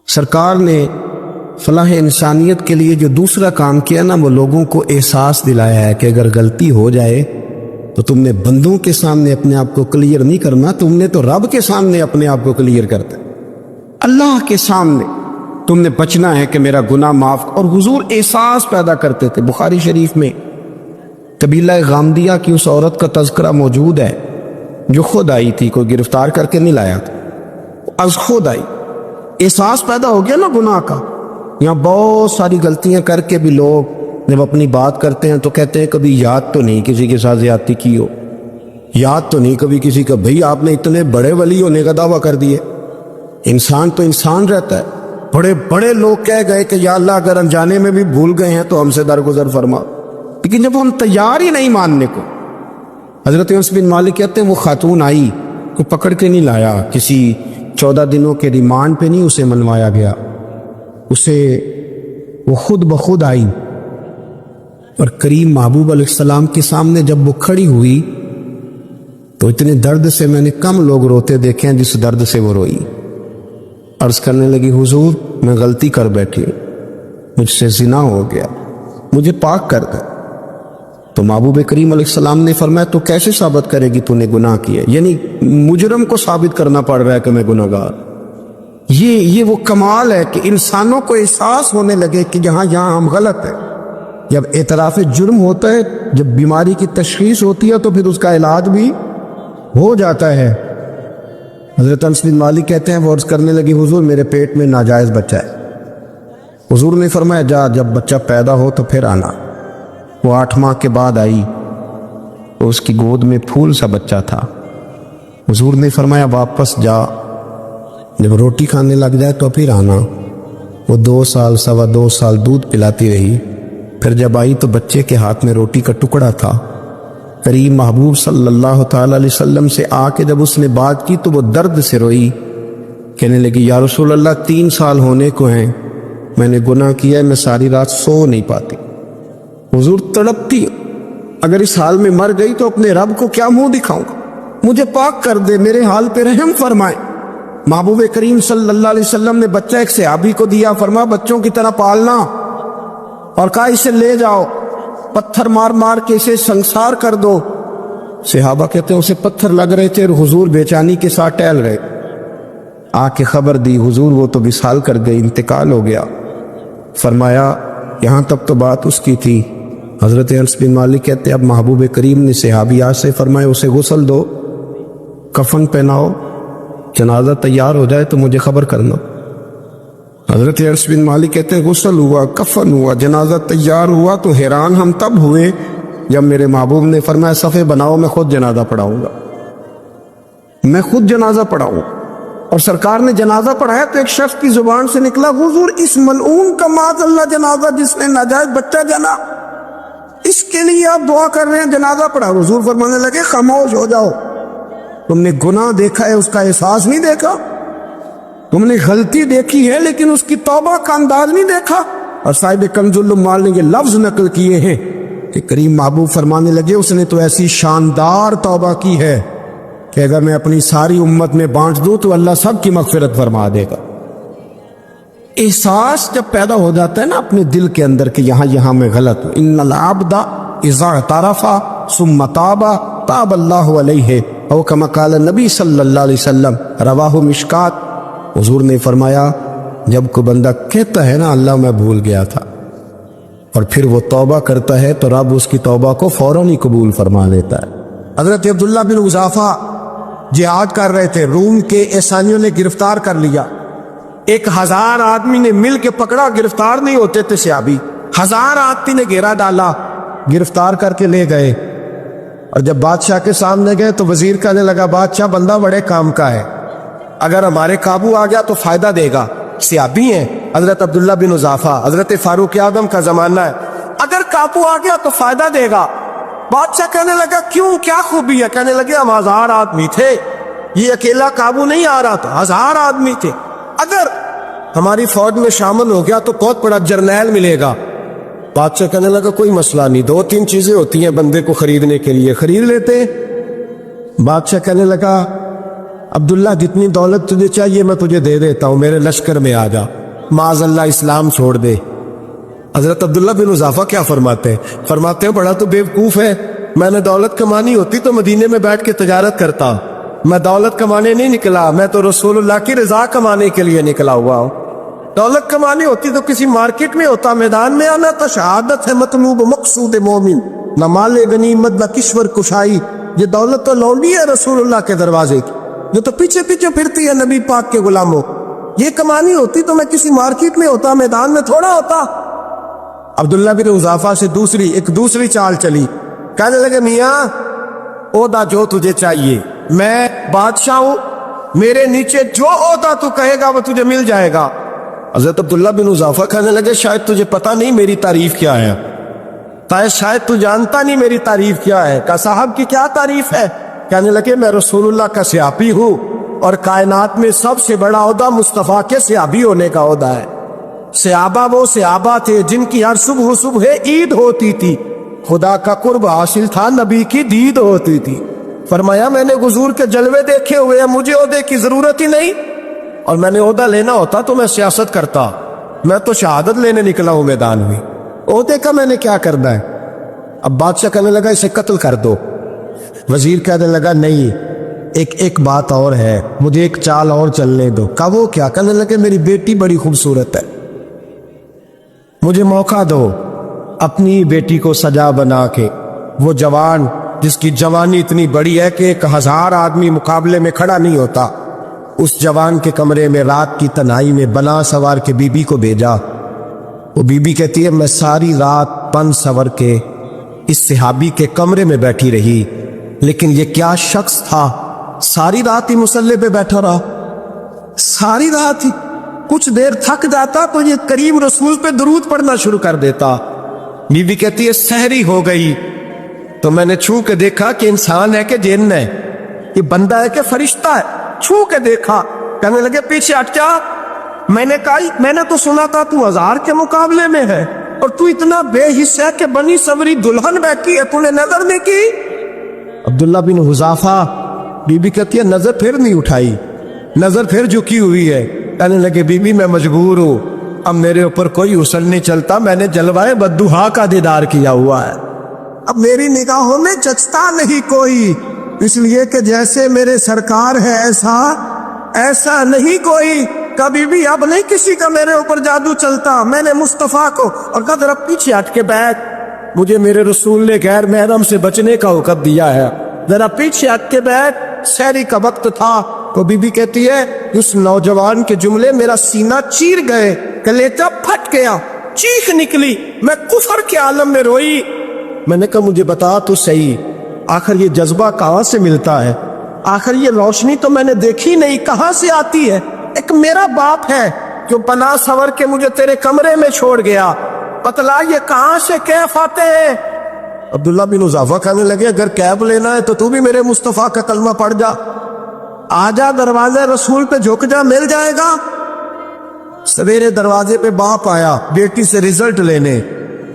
سرکار نے فلاح انسانیت کے لیے جو دوسرا کام کیا نا، وہ لوگوں کو احساس دلایا ہے کہ اگر غلطی ہو جائے تو تم نے بندوں کے سامنے اپنے آپ کو کلیئر نہیں کرنا، تم نے تو رب کے سامنے اپنے آپ کو کلیئر کرتا ہے، اللہ کے سامنے تم نے بچنا ہے کہ میرا گناہ معاف۔ اور حضور احساس پیدا کرتے تھے۔ بخاری شریف میں قبیلہ غامدیہ کی اس عورت کا تذکرہ موجود ہے جو خود آئی تھی، کوئی گرفتار کر کے نہیں لایا تھا، از خود آئی۔ احساس پیدا ہو گیا نا گناہ کا۔ یہاں بہت ساری غلطیاں کر کے بھی لوگ جب اپنی بات کرتے ہیں تو کہتے ہیں کبھی یاد تو نہیں کسی کے ساتھ زیادتی کی ہو، یاد تو نہیں کبھی کسی کا، بھئی آپ نے اتنے بڑے ولی ہونے کا دعویٰ کر دیے۔ انسان تو انسان رہتا ہے۔ بڑے بڑے لوگ کہہ گئے کہ یا اللہ اگر انجانے میں بھی بھول گئے ہیں تو ہم سے درگزر فرما، لیکن جب ہم تیار ہی نہیں ماننے کو۔ حضرت انس بن مالک کہتے ہیں وہ خاتون آئی، کو پکڑ کے نہیں لایا، کسی 14 دنوں کے ریمانڈ پہ نہیں اسے منوایا گیا، اسے وہ خود بخود آئی، اور کریم محبوب علیہ السلام کے سامنے جب وہ کھڑی ہوئی تو اتنے درد سے میں نے کم لوگ روتے دیکھے ہیں جس درد سے وہ روئی۔ عرض کرنے لگی حضور میں غلطی کر بیٹھی، مجھ سے زنا ہو گیا، مجھے پاک کر دے۔ تو محبوب کریم علیہ السلام نے فرمایا تو کیسے ثابت کرے گی تو نے گناہ کیا؟ یعنی مجرم کو ثابت کرنا پڑ رہا ہے کہ میں گناہ گار۔ یہ وہ کمال ہے کہ انسانوں کو احساس ہونے لگے کہ یہاں ہم غلط ہیں۔ جب اعتراف جرم ہوتا ہے، جب بیماری کی تشخیص ہوتی ہے تو پھر اس کا علاج بھی ہو جاتا ہے۔ حضرت انس بن مالک کہتے ہیں وہ عرض کرنے لگی حضور میرے پیٹ میں ناجائز بچہ ہے۔ حضور نے فرمایا جا جب بچہ پیدا ہو تو پھر آنا۔ وہ 8 ماہ کے بعد آئی، اس کی گود میں پھول سا بچہ تھا۔ حضور نے فرمایا واپس جا، جب روٹی کھانے لگ جائے تو پھر آنا۔ وہ 2 سال 2.25 سال دودھ پلاتی رہی، پھر جب آئی تو بچے کے ہاتھ میں روٹی کا ٹکڑا تھا۔ کریم محبوب صلی اللہ تعالی علیہ وسلم سے آ کے جب اس نے بات کی تو وہ درد سے روئی، کہنے لگی یا رسول اللہ 3 سال ہونے کو ہیں، میں نے گناہ کیا ہے، میں ساری رات سو نہیں پاتی۔ حضور تڑپتی، اگر اس حال میں مر گئی تو اپنے رب کو کیا منہ دکھاؤں گا، مجھے پاک کر دے، میرے حال پہ رحم فرمائے۔ محبوب کریم صلی اللہ علیہ وسلم نے بچہ ایک صحابی کو دیا، فرمایا بچوں کی طرح پالنا، اور کہا اسے لے جاؤ، پتھر مار مار کے اسے سنسار کر دو۔ صحابہ کہتے ہیں اسے پتھر لگ رہے تھے اور حضور بے چینی کے ساتھ ٹہل رہے۔ آ کے خبر دی حضور وہ تو وصال کر گئی، انتقال ہو گیا۔ فرمایا یہاں تک تو بات اس کی تھی۔ حضرت انس بن مالک کہتے ہیں اب محبوب کریم نے صحابیات سے فرمایا اسے غسل دو، کفن پہناؤ، جنازہ تیار ہو جائے تو مجھے خبر کرنا۔ حضرت انس بن مالک کہتے ہیں غسل ہوا، کفن ہوا، جنازہ تیار ہوا تو حیران ہم تب ہوئے جب میرے محبوب نے فرمایا صفے بناؤ، میں خود جنازہ پڑھاؤں گا، میں خود جنازہ پڑھاؤں۔ اور سرکار نے جنازہ پڑھایا تو ایک شخص کی زبان سے نکلا حضور اس ملعون کا معاذ اللہ جنازہ جس نے ناجائز بچہ جنا، اس کے لیے آپ دعا کر رہے ہیں، جنازہ پڑھا۔ حضور فرمانے لگے خاموش ہو جاؤ، تم نے گناہ دیکھا ہے اس کا احساس نہیں دیکھا، تم نے غلطی دیکھی ہے لیکن اس کی توبہ کا انداز نہیں دیکھا۔ اور صاحب کنز العمال نے یہ لفظ نقل کیے ہیں کہ کریم محبوب فرمانے لگے اس نے تو ایسی شاندار توبہ کی ہے کہ اگر میں اپنی ساری امت میں بانٹ دوں تو اللہ سب کی مغفرت فرما دے گا۔ احساس جب پیدا ہو جاتا ہے نا اپنے دل کے اندر کہ یہاں میں غلط ہوں، ان العبد اذا اعترف ثم تاب تاب اللہ علیہ او کما قال نبی صلی اللہ علیہ وسلم، رواہ مشکات۔ حضور نے فرمایا جب کوئی بندہ کہتا ہے نا اللہ میں بھول گیا تھا، اور پھر وہ توبہ کرتا ہے تو رب اس کی توبہ کو فوراً ہی قبول فرما دیتا ہے۔ حضرت عبداللہ بن حذافہ جہاد کر رہے تھے، روم کے عیسائیوں نے گرفتار کر لیا، 1000 آدمی نے مل کے پکڑا، گرفتار نہیں ہوتے تھے صحابی، 1000 آدمی نے گھیرا ڈالا، گرفتار کر کے لے گئے۔ اور جب بادشاہ کے سامنے گئے تو وزیر کہنے لگا بادشاہ بندہ بڑے کام کا ہے، اگر ہمارے قابو آ گیا تو فائدہ دے گا۔ صحابی ہیں حضرت عبداللہ بن حذافہ، حضرت فاروق اعظم کا زمانہ ہے، اگر قابو آ گیا تو فائدہ دے گا۔ بادشاہ کہنے لگا کیوں، کیا خوبی ہے؟ کہنے لگے ہم 1000 آدمی تھے، یہ اکیلا قابو نہیں آ رہا تھا، 1000 آدمی تھے، اگر ہماری فوج میں شامل ہو گیا تو بہت بڑا جرنیل ملے گا۔ بادشاہ کہنے لگا کوئی مسئلہ نہیں، 2-3 چیزیں ہوتی ہیں بندے کو خریدنے کے لیے، خرید لیتے۔ بادشاہ کہنے لگا عبداللہ جتنی دولت تجھے چاہیے میں تجھے دے دیتا ہوں، میرے لشکر میں آ جا، معاذ اللہ اسلام چھوڑ دے۔ حضرت عبداللہ بن حذافہ کیا فرماتے ہیں؟ فرماتے ہیں بڑا تو بیوقوف ہے، میں نے دولت کمانی ہوتی تو مدینے میں بیٹھ کے تجارت کرتا، میں دولت کمانے نہیں نکلا، میں تو رسول اللہ کی رضا کمانے کے لیے نکلا ہوا ہوں۔ دولت کمانی ہوتی تو کسی مارکیٹ میں ہوتا، میدان میں آنا تو شہادت ہے مطلوب مقصود مومن، نہ مال غنیمت نہ کشور کشائی، یہ دولت تو لونڈی ہے رسول اللہ کے دروازے کی، جو تو پیچھے پیچھے پھرتی ہے نبی پاک کے غلاموں۔ یہ کمانی ہوتی تو میں کسی مارکیٹ میں ہوتا، میدان میں تھوڑا ہوتا۔ عبداللہ بن حذافہ سے ایک دوسری چال چلی، کہنے لگے میاں عہدہ جو تجھے چاہیے، میں بادشاہ ہوں، میرے نیچے جو عہدہ تو کہے گا وہ تجھے مل جائے گا۔ حضرت عبداللہ بن حذافہ کہنے لگے شاید تجھے پتہ نہیں میری تعریف کیا ہے، شاید تو جانتا نہیں میری تعریف کیا ہے۔ کہا صاحب کی کیا تعریف ہے؟ کہنے لگے میں رسول اللہ کا صحابی ہوں، اور کائنات میں سب سے بڑا عہدہ مصطفیٰ کے صحابی ہونے کا عہدہ ہے۔ صحابہ وہ صحابہ تھے جن کی ہر صبح صبح عید ہوتی تھی، خدا کا قرب حاصل تھا، نبی کی دید ہوتی تھی۔ فرمایا میں نے حضور کے جلوے دیکھے ہوئے ہیں، مجھے عہدے کی ضرورت ہی نہیں، اور میں نے عہدہ لینا ہوتا تو میں سیاست کرتا، میں تو شہادت لینے نکلا ہوں میدان میں، عہدے کا میں نے کیا کرنا ہے؟ اب بادشاہ کہنے لگا اسے قتل کر دو۔ وزیر کہنے لگا نہیں، ایک بات اور ہے، مجھے ایک چال اور چلنے دو۔ کہا وہ کیا؟ کہنے لگے میری بیٹی بڑی خوبصورت ہے، مجھے موقع دو اپنی بیٹی کو سجا بنا کے، وہ جوان جس کی جوانی اتنی بڑی ہے کہ 1000 آدمی مقابلے میں کھڑا نہیں ہوتا، اس جوان کے کمرے میں رات کی تنہائی میں بنا سوار کے بی بی کو بھیجا۔ وہ بی بی کہتی ہے میں ساری رات بن سور کے اس صحابی کے کمرے میں بیٹھی رہی، لیکن یہ کیا شخص تھا، ساری رات ہی مسلح پہ بیٹھا رہا، ساری رات ہی، کچھ دیر تھک جاتا تو یہ کریم رسول پہ درود پڑھنا شروع کر دیتا۔ بی بی کہتی ہے سحری ہو گئی تو میں نے چھو کے دیکھا کہ انسان ہے کہ جن ہے، یہ بندہ ہے کہ فرشتہ ہے، چھو کے دیکھا۔ کہنے لگے پیچھے ہٹ جا۔ میں نے کہا میں نے تو سنا تھا تو 1000 کے مقابلے میں ہے، اور تو اتنا بے حصہ ہے کہ بنی سوری دلہن بیٹھی ہے، تو نے نظر نہیں کی؟ عبداللہ بن حذافہ، بی بی کہتی ہے نظر پھر نہیں اٹھائی، نظر پھر جھکی ہوئی ہے۔ کہنے لگے بی بی میں مجبور ہوں، اب میرے اوپر کوئی حسن نہیں چلتا، میں نے جلوائے بددہا کا دیدار کیا ہوا ہے، اب میری نگاہوں میں جچتا نہیں کوئی، اس لیے کہ جیسے میرے سرکار ہے ایسا نہیں کوئی، کبھی بھی اب نہیں کسی کا میرے اوپر جادو چلتا۔ میں نے مصطفیٰ کو، اور کہا ذرا پیچھے ہٹ کے بیٹھ، مجھے میرے رسول نے غیر محرم سے بچنے کا حکم دیا ہے، ذرا پیچھے ہٹ کے بیٹھ۔ سحری کا وقت تھا، تو بی بی کہتی ہے اس نوجوان کے جملے میرا سینہ چیر گئے، کلیجہ پھٹ گیا، چیخ نکلی، میں کفر کے عالم میں روئی۔ میں نے کہا مجھے بتا تو صحیح، آخر یہ جذبہ کہاں سے ملتا ہے؟ آخر یہ روشنی تو میں نے دیکھی نہیں، کہاں سے آتی ہے؟ ایک میرا باپ ہے جو بنا سور کے مجھے تیرے کمرے میں چھوڑ گیا، بتلا یہ کہاں سے کیف آتے ہیں؟ عبداللہ بن حذافہ کہنے لگے اگر کیب لینا ہے تو بھی میرے مصطفیٰ کا کلمہ پڑھ جا، آجا دروازے رسول پہ جھک جا، مل جائے گا۔ سویرے دروازے پہ باپ آیا بیٹی سے رزلٹ لینے،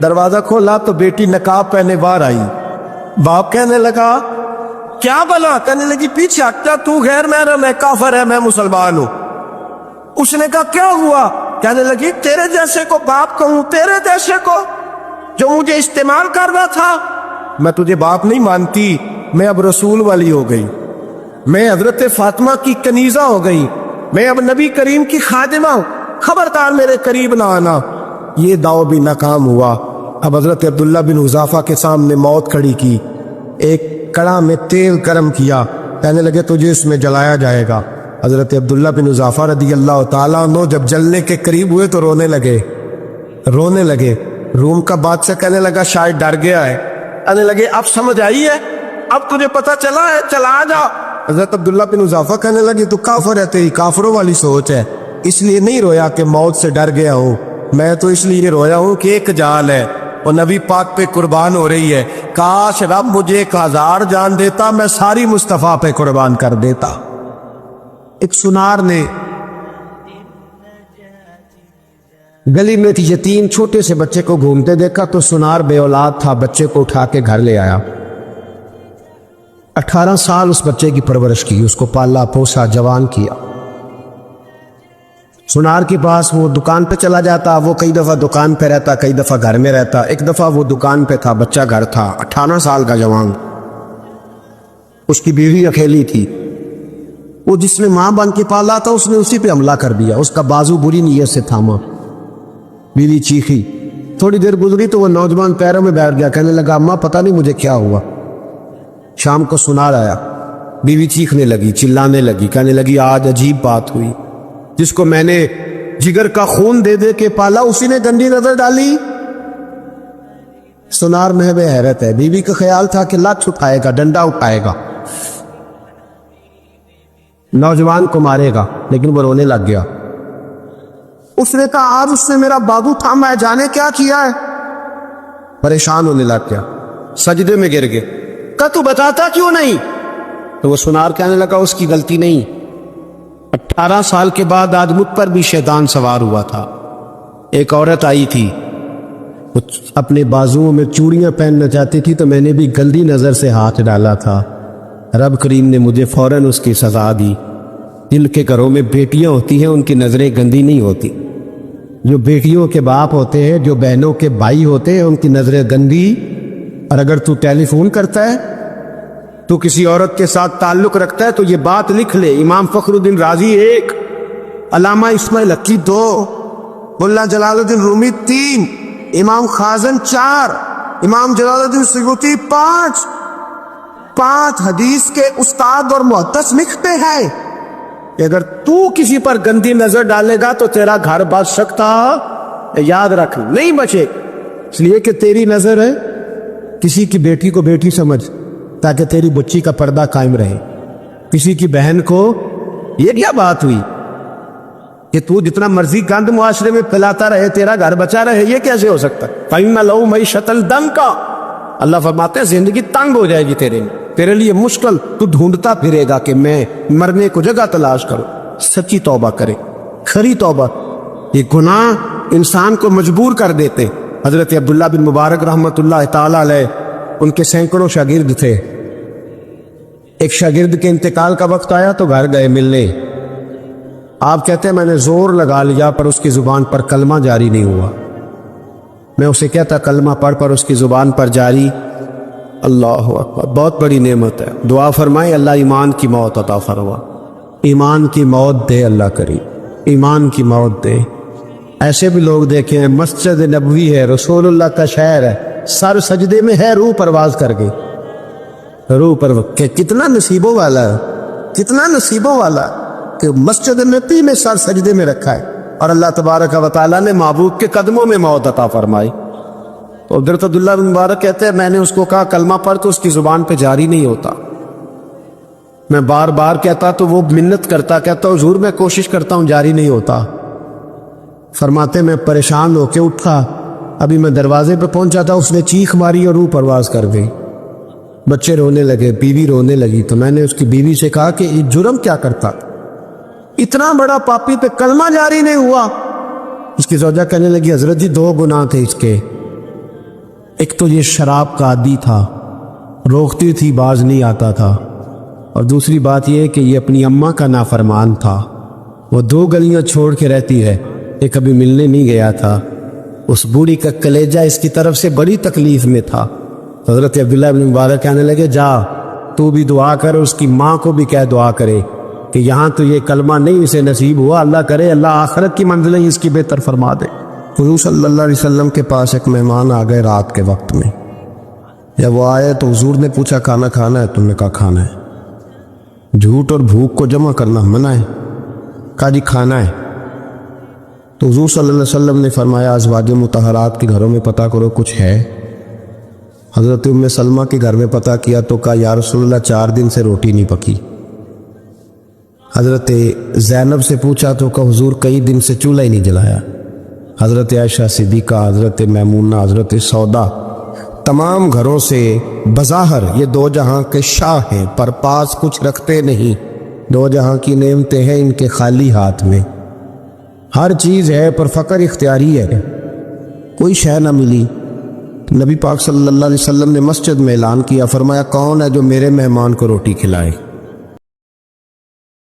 دروازہ کھولا تو بیٹی نقاب پہنے باہر آئی۔ باپ کہنے لگا کیا بلا؟ کہنے لگی پیچھے ہٹ جا، تو غیر محرم ہے، کافر ہے، میں مسلمان ہوں۔ اس نے کہا کیا ہوا؟ کہنے لگی تیرے جیسے کو باپ کہوں، تیرے جیسے کو جو مجھے استعمال کر رہا تھا؟ میں تجھے باپ نہیں مانتی، میں اب رسول والی ہو گئی، میں حضرت فاطمہ کی کنیزہ ہو گئی، میں اب نبی کریم کی خادمہ ہوں، خبردار میرے قریب نہ آنا۔ یہ داؤ بھی ناکام ہوا۔ اب حضرت عبداللہ بن حذافہ کے سامنے موت کھڑی کی، ایک کڑا میں تیل گرم کیا، کہنے لگے تجھے اس میں جلایا جائے گا۔ حضرت عبداللہ بن حذافہ رضی اللہ تعالیٰ عنہ جب جلنے کے قریب ہوئے تو رونے لگے۔ روم کا بادشاہ کہنے لگا شاید ڈر گیا ہے، کہنے لگے اب سمجھ آئی ہے، اب تجھے پتہ چلا ہے، چلا جا۔ حضرت عبداللہ بن حذافہ کہنے لگے تو کافر ہے، تیری کافروں والی سوچ ہے، اس لیے نہیں رویا کہ موت سے ڈر گیا ہوں، میں تو اس لیے رویا ہوں کہ ایک جان ہے وہ نبی پاک پہ قربان ہو رہی ہے، کاش رب مجھے 1000 جان دیتا، میں ساری مصطفیٰ پہ قربان کر دیتا۔ ایک سنار نے گلی میں یتیم چھوٹے سے بچے کو گھومتے دیکھا تو سنار بے اولاد تھا، بچے کو اٹھا کے گھر لے آیا، 18 سال اس بچے کی پرورش کی، اس کو پالا پوسا، جوان کیا۔ سنار کے پاس وہ دکان پہ چلا جاتا، وہ کئی دفعہ دکان پہ رہتا، کئی دفعہ گھر میں رہتا۔ ایک دفعہ وہ دکان پہ تھا، بچہ گھر تھا، 18 سال کا جوان، اس کی بیوی اکیلی تھی۔ وہ جس نے ماں بن کے پالا تھا اس نے اسی پہ حملہ کر دیا، اس کا بازو بری نیت سے تھاما، بیوی چیخی۔ تھوڑی دیر گزری تو وہ نوجوان پیروں میں بیٹھ گیا، کہنے لگا اماں پتہ نہیں مجھے کیا ہوا۔ شام کو سنار آیا، بیوی چیخنے لگی، چلانے لگی، کہنے لگی آج عجیب بات ہوئی، جس کو میں نے جگر کا خون دے دے کے پالا اسی نے گندی نظر ڈالی۔ سنار محو حیرت ہے، بیوی کا خیال تھا کہ لات اٹھائے گا، ڈنڈا اٹھائے گا، نوجوان کو مارے گا، لیکن وہ رونے لگ گیا۔ اس نے کہا آج اس نے میرا بازو تھاما ہے، جانے کیا کیا ہے۔ پریشان ہونے لگ گیا، سجدے میں گر گئے، کہا تو بتاتا کیوں نہیں؟ تو وہ سنار کہنے لگا اس کی غلطی نہیں، 18 سال کے بعد آج مجھ پر بھی شیطان سوار ہوا تھا۔ ایک عورت آئی تھی، وہ اپنے بازوؤں میں چوڑیاں پہننا چاہتی تھی، تو میں نے بھی گندی نظر سے ہاتھ ڈالا تھا، رب کریم نے مجھے فوراً اس کی سزا دی۔ جن کے گھروں میں بیٹیاں ہوتی ہیں ان کی نظریں گندی نہیں ہوتی، جو بیٹیوں کے باپ ہوتے ہیں، جو بہنوں کے بھائی ہوتے ہیں، ان کی نظریں گندی۔ اور اگر تو ٹیلی فون کرتا ہے، تو کسی عورت کے ساتھ تعلق رکھتا ہے، تو یہ بات لکھ لے، امام فخر الدین رازی 1، علامہ اسماعیل حقی 2، ملا جلال الدین رومی 3، امام خازن 4، امام جلال الدین سیوطی 5 حدیث کے استاد اور محدث لکھتے ہیں کہ اگر تو کسی پر گندی نظر ڈالے گا تو تیرا گھر بچ سکتا، یاد رکھ نہیں بچے، اس لیے کہ تیری نظر ہے، کسی کی بیٹی کو بیٹی سمجھ تاکہ تیری بچی کا پردہ قائم رہے، کسی کی بہن کو، یہ کیا بات ہوئی کہ تو جتنا مرضی گند معاشرے میں پھیلاتا رہے تیرا گھر بچا رہے، یہ کیسے ہو سکتا؟ فَإِنَّ لَهُ مَعِيشَةً ضَنكًا، اللہ فرماتے ہیں زندگی تنگ ہو جائے گی تیرے لیے مشکل، تو ڈھونڈتا پھرے گا کہ میں مرنے کو جگہ تلاش کروں۔ سچی توبہ کرے، کھری توبہ۔ یہ گناہ انسان کو مجبور کر دیتے۔ حضرت عبداللہ بن مبارک رحمۃ اللہ تعالی علیہ، ان کے سینکڑوں شاگرد تھے، ایک شاگرد کے انتقال کا وقت آیا تو گھر گئے ملنے۔ آپ کہتے ہیں میں نے زور لگا لیا پر اس کی زبان پر کلمہ جاری نہیں ہوا۔ میں اسے کہتا کلمہ پڑھ پر اس کی زبان پر جاری۔ اللہ اکبر، بہت بڑی نعمت ہے، دعا فرمائے اللہ ایمان کی موت عطا فرما، ایمان کی موت دے اللہ کریم، ایمان کی موت دے۔ ایسے بھی لوگ دیکھے ہیں، مسجد نبوی ہے، رسول اللہ کا شہر ہے، سر سجدے میں ہے، روح پرواز کر گئی، روح پر کہ کتنا نصیبوں والا ہے، کتنا نصیبوں والا ہے کہ مسجد نبی میں سر سجدے میں رکھا ہے، اور اللہ تبارک و تعالیٰ نے محبوب کے قدموں میں موت عطا فرمائی۔ تو حضرت عبداللہ بن مبارک کہتے ہیں میں نے اس کو کہا کلمہ پڑھ، تو اس کی زبان پہ جاری نہیں ہوتا۔ میں بار بار کہتا تو وہ منت کرتا، کہتا حضور میں کوشش کرتا ہوں جاری نہیں ہوتا۔ فرماتے میں پریشان ہو کے اٹھا، ابھی میں دروازے پہ پہنچا تھا، اس نے چیخ ماری اور روح پرواز کر گئی۔ بچے رونے لگے، بیوی رونے لگی، تو میں نے اس کی بیوی سے کہا کہ یہ جرم کیا کرتا، اتنا بڑا پاپی پہ کلمہ جاری نہیں ہوا۔ اس کی زوجہ کہنے لگی حضرت جی 2 گناہ تھے اس کے، ایک تو یہ شراب کا عادی تھا، روکتی تھی باز نہیں آتا تھا، اور دوسری بات یہ کہ یہ اپنی اماں کا نافرمان تھا، وہ 2 گلیاں چھوڑ کے رہتی ہے، یہ کبھی ملنے نہیں گیا تھا، اس بوڑھی کا کلیجہ اس کی طرف سے بڑی تکلیف میں تھا۔ حضرت عبداللہ بن مبارک کہنے لگے جا تو بھی دعا کر، اس کی ماں کو بھی کہہ دعا کرے کہ یہاں تو یہ کلمہ نہیں اسے نصیب ہوا، اللہ کرے اللہ آخرت کی منزلیں اس کی بہتر فرما دے۔ حضور صلی اللہ علیہ وسلم کے پاس ایک مہمان آ گئے رات کے وقت میں، جب وہ آئے تو حضور نے پوچھا کھانا کھانا ہے؟ تم نے کہا کھانا ہے۔ جھوٹ اور بھوک کو جمع کرنا منع ہے، کہا جی کھانا ہے۔ تو حضور صلی اللہ علیہ وسلم نے فرمایا ازواج مطہرات کے گھروں میں پتہ کرو کچھ ہے۔ حضرت ام سلمہ کے گھر میں پتہ کیا تو کہا یا رسول اللہ 4 دن سے روٹی نہیں پکی۔ حضرت زینب سے پوچھا تو کہا حضور کئی دن سے چولہا ہی نہیں جلایا۔ حضرت عائشہ صدیقہ، حضرت میمونہ، حضرت سودا، تمام گھروں سے بظاہر یہ 2 جہاں کے شاہ ہیں، پر پاس کچھ رکھتے نہیں، 2 جہاں کی نعمتیں ہیں ان کے خالی ہاتھ میں، ہر چیز ہے پر فقر اختیاری ہے، کوئی شے نہ ملی۔ نبی پاک صلی اللہ علیہ وسلم نے مسجد میں اعلان کیا، فرمایا کون ہے جو میرے مہمان کو روٹی کھلائے؟